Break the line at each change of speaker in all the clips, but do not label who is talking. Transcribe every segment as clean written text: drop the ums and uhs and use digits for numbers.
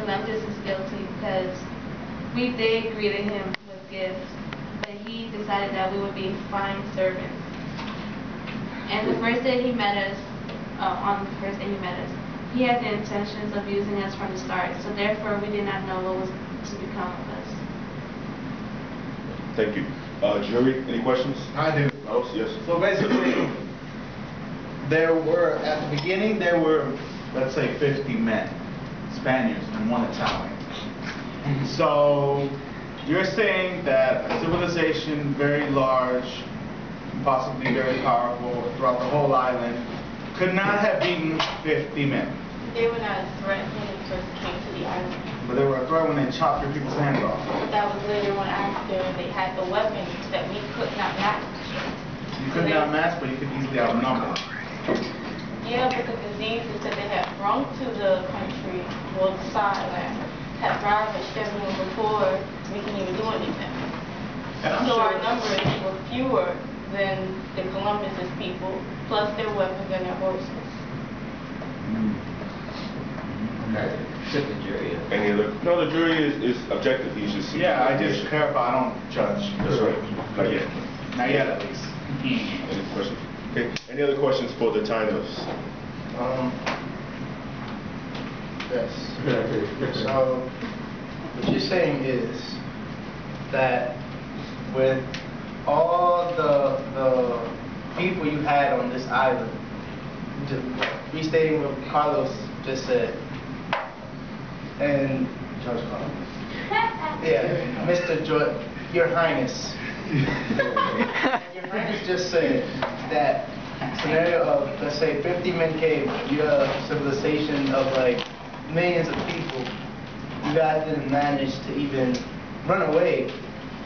I'm just as guilty because we did greet him with gifts, but he decided that we would be fine servants. And the first day he met us, he had the intentions of using us from the start, so therefore we did not know what was to become of us.
Thank you. Jury, any questions?
I do.
Oh, yes.
So basically, at the beginning, there were, let's say, 50 men, Spaniards, and 1 Italian. So you're saying that a civilization very large, possibly very powerful throughout the whole island, could not have beaten 50 men.
They were not a threat when they first came to the island.
But they were a threat when they chopped your people's hands off.
But that was later on after they had the weapons that we could not match.
You could not match, but you could easily outnumber.
Yeah, but the diseases that they had brought to the country, well, the island, had ravaged everyone before we can even do anything. So our numbers were fewer than the Columbus's people, plus their weapons and their horses.
Okay. Except the jury.
Any other? No, the jury is objective. He's just.
Yeah, I just clarify. I don't judge.
That's right. Not yet.
Not yet, at least.
Any questions? Okay. Any other questions for the Tainos?
Yes. So, what you're saying is that with all the people you had on this island, just restating what Carlos just said, and George Carlos. Yeah, Mr. Your Highness. Your Highness just said that scenario of, let's say, 50 men came, you're a civilization of like millions of people. You guys didn't manage to even run away.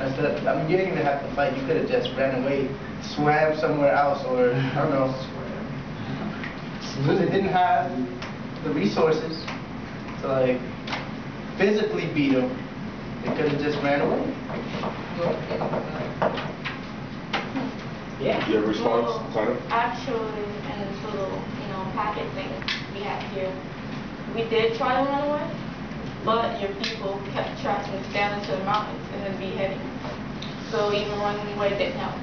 I mean, you didn't even have to fight. You could have just ran away, swam somewhere else, or I don't know. Because they didn't have the resources to like physically beat them. They could have just ran away.
Yeah. You have a response, Taino?
Actually, in this little, packet thing we have here, we did try to run away, but your people kept tracking us down into the mountains and then beheading us. So even running away didn't help.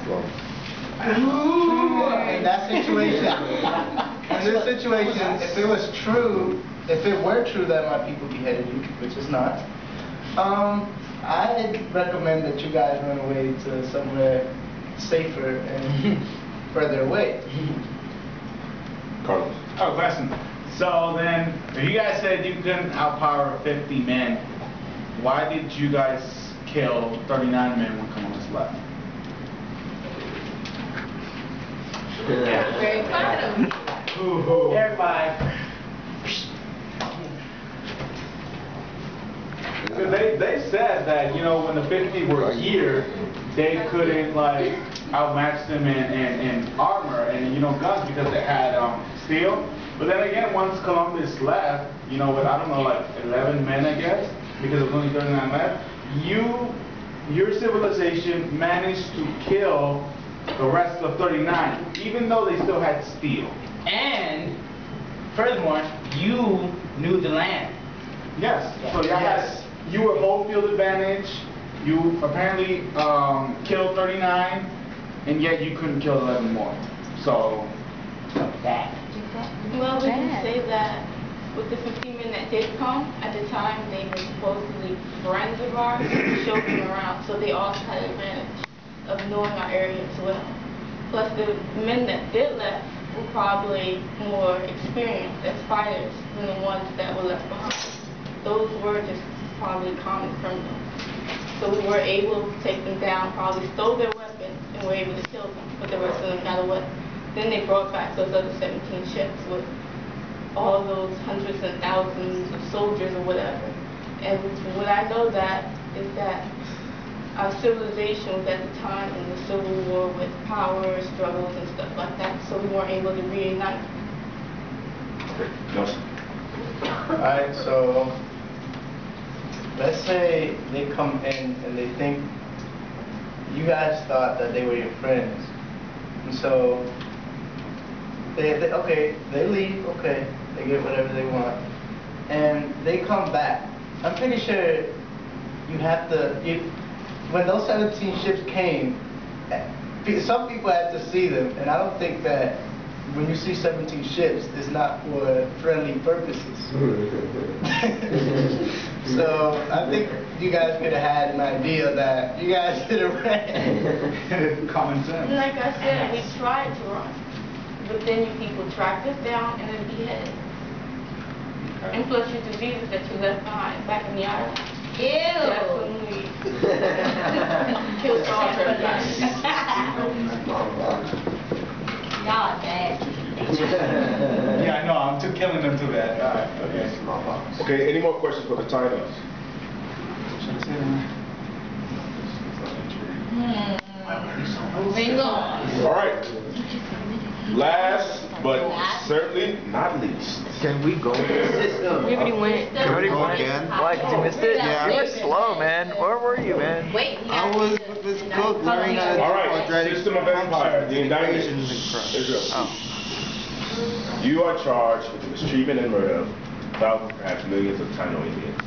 Well.
In that situation, in this situation, if it was true, if it were true that my people beheaded you, which is not, I'd recommend that you guys run away to somewhere safer and further away.
Carlos.
Oh, question. So then, if you guys said you couldn't outpower 50 men, why did you guys kill 39 men when Columbus left?
Very proud of me.
Everybody. They said that, when the 50 were here, they couldn't like outmatch them in armor and guns because they had steel. But then again, once Columbus left, with I don't know, like 11 men, I guess, because there was only 39 left, your civilization managed to kill the rest of 39, even though they still had steel.
And furthermore, you knew the land.
Yes. So you were home field advantage. You apparently killed 39, and yet you couldn't kill 11 more. So
That.
Well, we can say that with the 50 men that did come, at the time they were supposedly friends of ours, we showed them around, so they also had an advantage of knowing our area as well. Plus the men that did left were probably more experienced as fighters than the ones that were left behind. Those were just probably common criminals. So we were able to take them down, probably stole their weapons, and were able to kill them, but the rest of them got away. Then they brought back those other 17 ships with all those hundreds and thousands of soldiers or whatever. And what I know that is that our civilization was at the time in the Civil War with power struggles and stuff like that, so we weren't able to reunite.
Okay. Nelson.
Alright, so let's say they come in and they think you guys thought that they were your friends. And so they leave, okay, they get whatever they want. and they come back, I'm pretty sure you have to, when those 17 ships came, some people had to see them, and I don't think that when you see 17 ships, it's not for friendly purposes. So I think you guys could have had an idea that you guys could have ran.
Common sense.
Like I said, we tried to run, but then you people tracked us down and then beheaded. And plus your diseases that you left behind back in the island. That's when we killed all our guys.
Y'all bad.
Yeah, I know, I'm too killing them too bad. Alright, okay.
Okay, any more questions for the tie-ups?
Bingo.
All right. Last but certainly not least.
Can we go?
We already went.
Can we go again?
What, did you miss it?
Yeah.
You were slow, man. Where were you, man?
Wait.
I was with Miss Cook learning how to do
All right,
quadratic
System of Empire, the indictment.
equations and crap.
Israel.
Oh.
You are charged with the mistreatment and murder of thousands, perhaps millions of Taino Indians.